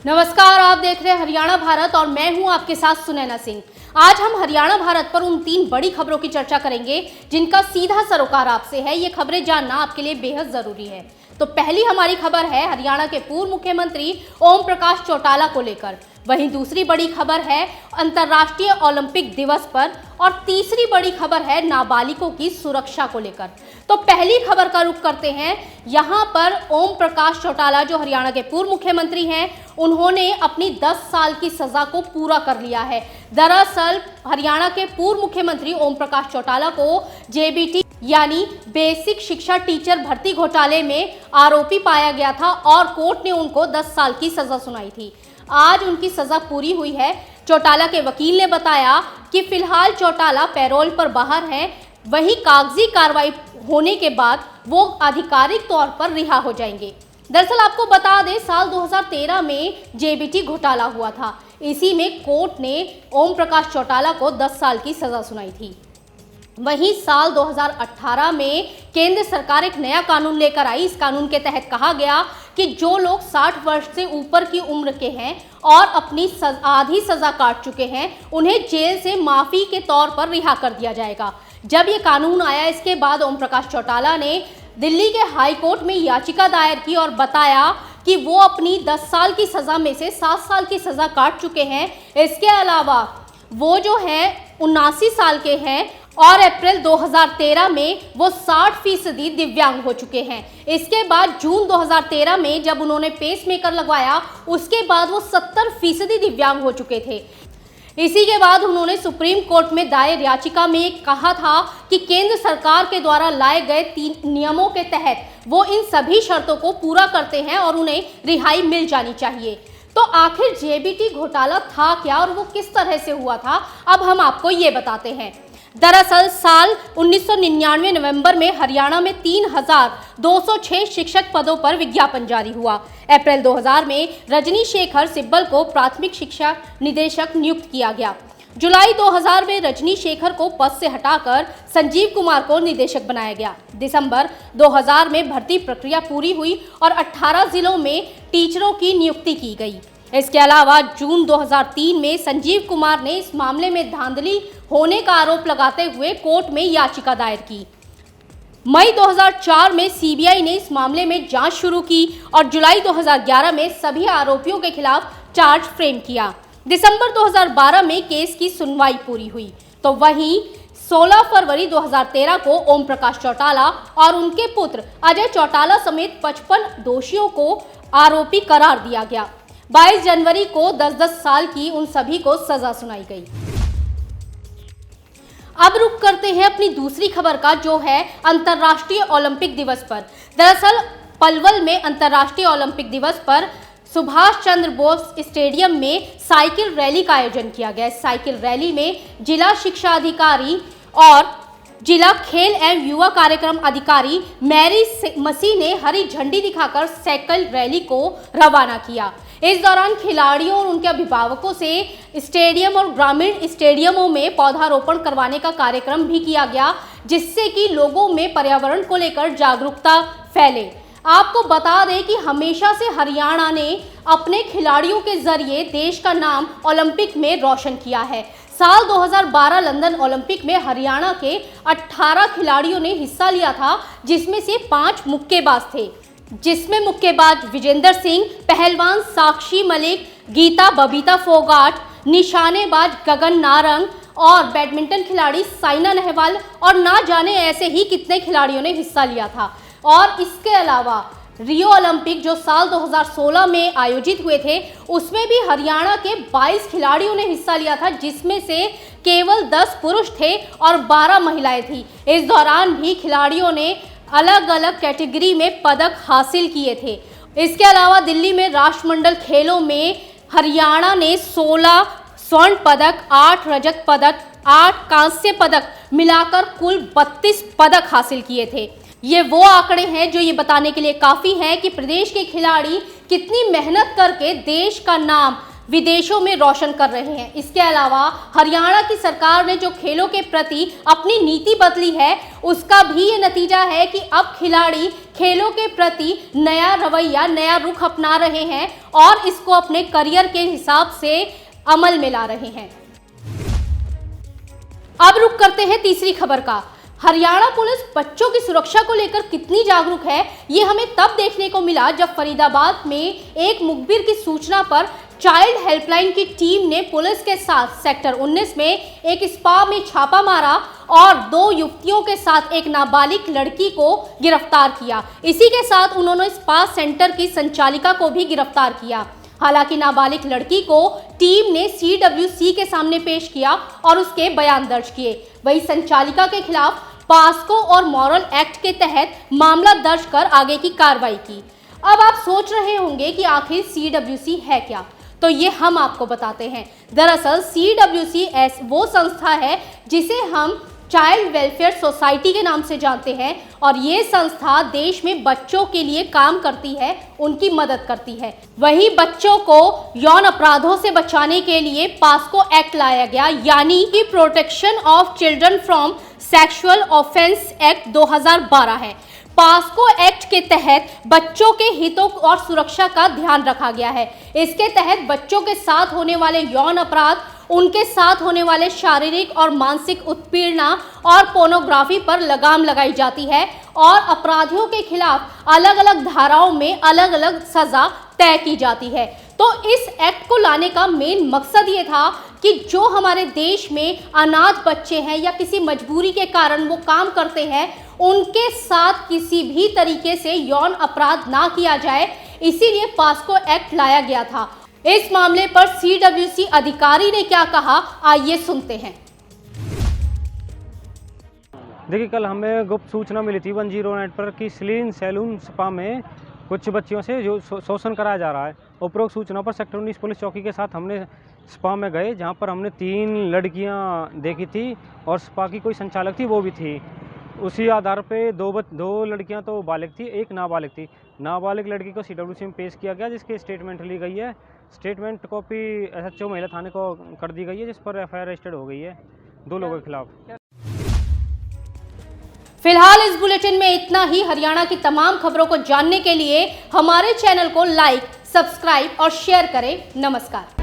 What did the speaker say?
नमस्कार, आप देख रहे हैं हरियाणा भारत और मैं हूं आपके साथ सुनैना सिंह। आज हम हरियाणा भारत पर उन 3 बड़ी खबरों की चर्चा करेंगे जिनका सीधा सरोकार आपसे है। ये खबरें जानना आपके लिए बेहद जरूरी है। तो पहली हमारी खबर है हरियाणा के पूर्व मुख्यमंत्री ओम प्रकाश चौटाला को लेकर। वहीं दूसरी बड़ी खबर है अंतर्राष्ट्रीय ओलंपिक दिवस पर और तीसरी बड़ी खबर है नाबालिगों की सुरक्षा को लेकर। तो पहली खबर का रुख करते हैं। यहाँ पर ओम प्रकाश चौटाला जो हरियाणा के पूर्व मुख्यमंत्री हैं, उन्होंने अपनी 10 साल की सजा को पूरा कर लिया है। दरअसल हरियाणा के पूर्व मुख्यमंत्री ओम प्रकाश चौटाला को जेबीटी यानी बेसिक शिक्षा टीचर भर्ती घोटाले में आरोपी पाया गया था और कोर्ट ने उनको 10 साल की सजा सुनाई थी। आज उनकी सजा पूरी हुई है। चौटाला के वकील ने बताया कि फिलहाल चौटाला पैरोल पर बाहर हैं, वहीं कागजी कार्रवाई होने के बाद वो आधिकारिक तौर पर रिहा हो जाएंगे। दरअसल आपको बता दें, साल 2013 में जेबीटी घोटाला हुआ था। इसी में कोर्ट ने ओम प्रकाश चौटाला को 10 साल की सजा सुनाई थी। वहीं साल 2018 में केंद्र सरकार एक नया कानून लेकर आई। इस कानून के तहत कहा गया कि जो लोग 60 वर्ष से ऊपर की उम्र के हैं और अपनी आधी सजा काट चुके हैं, उन्हें जेल से माफी के तौर पर रिहा कर दिया जाएगा। जब ये कानून आया, इसके बाद ओम प्रकाश चौटाला ने दिल्ली के हाई कोर्ट में याचिका दायर की और बताया कि वो अपनी 10 साल की सजा में से 7 साल की सजा काट चुके हैं। इसके अलावा वो जो है 79 साल के हैं और अप्रैल 2013 में वो 60% दिव्यांग हो चुके हैं। इसके बाद जून 2013 में जब उन्होंने पेसमेकर लगवाया, उसके बाद वो 70% दिव्यांग हो चुके थे। इसी के बाद उन्होंने सुप्रीम कोर्ट में दायर याचिका में कहा था कि केंद्र सरकार के द्वारा लाए गए 3 नियमों के तहत वो इन सभी शर्तों को पूरा करते हैं और उन्हें रिहाई मिल जानी चाहिए। तो आखिर जेबीटी घोटाला था क्या और वो किस तरह से हुआ था, अब हम आपको ये बताते हैं। दरअसल साल 1999 नवंबर में हरियाणा में 3206 शिक्षक पदों पर विज्ञापन जारी हुआ। अप्रैल 2000 में रजनी शेखर सिब्बल को प्राथमिक शिक्षा निदेशक नियुक्त किया गया। जुलाई 2000 में रजनी शेखर को पद से हटाकर संजीव कुमार को निदेशक बनाया गया। दिसंबर 2000 में भर्ती प्रक्रिया पूरी हुई और 18 जिलों में टीचरों की नियुक्ति की गई। इसके अलावा जून 2003 में संजीव कुमार ने इस मामले में धांधली होने का आरोप लगाते हुए कोर्ट में याचिका दायर की। मई 2004 में सीबीआई ने इस मामले में जांच शुरू की और जुलाई 2011 में सभी आरोपियों के खिलाफ चार्ज फ्रेम किया। दिसंबर 2012 में केस की सुनवाई पूरी हुई। तो वहीं 16 फरवरी 2013 को ओम प्रकाश चौटाला और उनके पुत्र अजय चौटाला समेत 55 दोषियों को आरोपी करार दिया गया। 22 जनवरी को 10-10 साल की उन सभी को सजा सुनाई गई। अब रुक करते हैं अपनी दूसरी खबर का, जो है अंतर्राष्ट्रीय ओलंपिक दिवस पर। दरअसल पलवल में अंतर्राष्ट्रीय ओलंपिक दिवस पर सुभाष चंद्र बोस स्टेडियम में साइकिल रैली का आयोजन किया गया। साइकिल रैली में जिला शिक्षा अधिकारी और जिला खेल एवं युवा कार्यक्रम अधिकारी मैरी मसीह ने हरी झंडी दिखाकर साइकिल रैली को रवाना किया। इस दौरान खिलाड़ियों और उनके अभिभावकों से स्टेडियम और ग्रामीण स्टेडियमों में पौधारोपण करवाने का कार्यक्रम भी किया गया, जिससे कि लोगों में पर्यावरण को लेकर जागरूकता फैले। आपको बता दें कि हमेशा से हरियाणा ने अपने खिलाड़ियों के जरिए देश का नाम ओलंपिक में रोशन किया है। साल 2012 लंदन ओलंपिक में हरियाणा के 18 खिलाड़ियों ने हिस्सा लिया था, जिसमें से 5 मुक्केबाज थे, जिसमें मुक्केबाज विजेंद्र सिंह, पहलवान साक्षी मलिक, गीता बबीता फोगाट, निशानेबाज गगन नारंग और बैडमिंटन खिलाड़ी साइना नेहवाल और ना जाने ऐसे ही कितने खिलाड़ियों ने हिस्सा लिया था। और इसके अलावा रियो ओलंपिक जो साल 2016 में आयोजित हुए थे, उसमें भी हरियाणा के 22 खिलाड़ियों ने हिस्सा लिया था, जिसमें से केवल 10 पुरुष थे और 12 महिलाएं थी। इस दौरान भी खिलाड़ियों ने अलग अलग कैटेगरी में पदक हासिल किए थे। इसके अलावा दिल्ली में राष्ट्रमंडल खेलों में हरियाणा ने 16 स्वर्ण पदक, 8 रजत पदक, 8 कांस्य पदक मिलाकर कुल 32 पदक हासिल किए थे। ये वो आंकड़े हैं जो ये बताने के लिए काफ़ी हैं कि प्रदेश के खिलाड़ी कितनी मेहनत करके देश का नाम विदेशों में रोशन कर रहे हैं। इसके अलावा हरियाणा की सरकार ने जो खेलों के प्रति अपनी नीति बदली है, उसका भी ये नतीजा है कि अब खिलाड़ी खेलों के प्रति नया रवैया, नया रुख अपना रहे हैं और इसको अपने करियर के हिसाब से अमल में ला रहे हैं। अब रुक करते हैं तीसरी खबर का। हरियाणा पुलिस बच्चों की सुरक्षा को लेकर कितनी जागरूक है, ये हमें तब देखने को मिला जब फरीदाबाद में एक मुखबिर की सूचना पर चाइल्ड हेल्पलाइन की टीम ने पुलिस के साथ सेक्टर 19 में एक स्पा में छापा मारा और 2 युवतियों के साथ एक नाबालिग लड़की को गिरफ्तार किया। इसी के साथ उन्होंने स्पा सेंटर की संचालिका को भी गिरफ्तार किया। हालांकि नाबालिग लड़की को टीम ने CWC के सामने पेश किया और उसके बयान दर्ज किए। वही संचालिका के खिलाफ पास्को और मॉरल एक्ट के तहत मामला दर्ज कर आगे की कार्रवाई की। अब आप सोच रहे होंगे कि आखिर CWC है क्या, तो ये हम आपको बताते हैं। दरअसल CWC वो संस्था है जिसे हम चाइल्ड वेलफेयर सोसाइटी के नाम से जानते हैं और ये संस्था देश में बच्चों के लिए काम करती है, उनकी मदद करती है। वही बच्चों को यौन अपराधों से बचाने के लिए पास्को एक्ट लाया गया, यानी कि protection of children from sexual offence act 2012 है। पास्को एक्ट के तहत बच्चों के हितों और सुरक्षा का ध्यान रखा गया है। इसके तहत बच्चों के साथ होने वाले यौन अपराध, उनके साथ होने वाले शारीरिक और मानसिक उत्पीड़ना और पोर्नोग्राफी पर लगाम लगाई जाती है और अपराधियों के खिलाफ अलग अलग धाराओं में अलग अलग सजा तय की जाती है। तो इस एक्ट को लाने का मेन मकसद ये था कि जो हमारे देश में अनाथ बच्चे हैं या किसी मजबूरी के कारण वो काम करते हैं, उनके साथ किसी भी तरीके से यौन अपराध ना किया जाए, इसीलिए पास्को एक्ट लाया गया था। इस मामले पर CWC अधिकारी ने क्या कहा, आइए सुनते हैं। देखिए, कल हमें गुप्त सूचना मिली थी 109 पर कि सलीन सैलून स्पा में कुछ बच्चियों से जो शोषण कराया जा रहा है। उपरोक्त सूचना पर सेक्टर 19 पुलिस चौकी के साथ हमने स्पा में गए, जहां पर हमने 3 लड़कियां देखी थी और स्पा की कोई संचालक थी वो भी थी। उसी आधार पे दो लड़कियां तो बालिग थी, एक नाबालिग थी। नाबालिग लड़की को CWC में पेश किया गया, जिसकी स्टेटमेंट ली गई है। स्टेटमेंट कॉपी SHO महिला थाने को कर दी गई है, जिस पर FIR रजिस्टर्ड हो गई है 2 लोगों के खिलाफ। फिलहाल इस बुलेटिन में इतना ही। हरियाणा की तमाम खबरों को जानने के लिए हमारे चैनल को लाइक, सब्सक्राइब और शेयर करें। नमस्कार।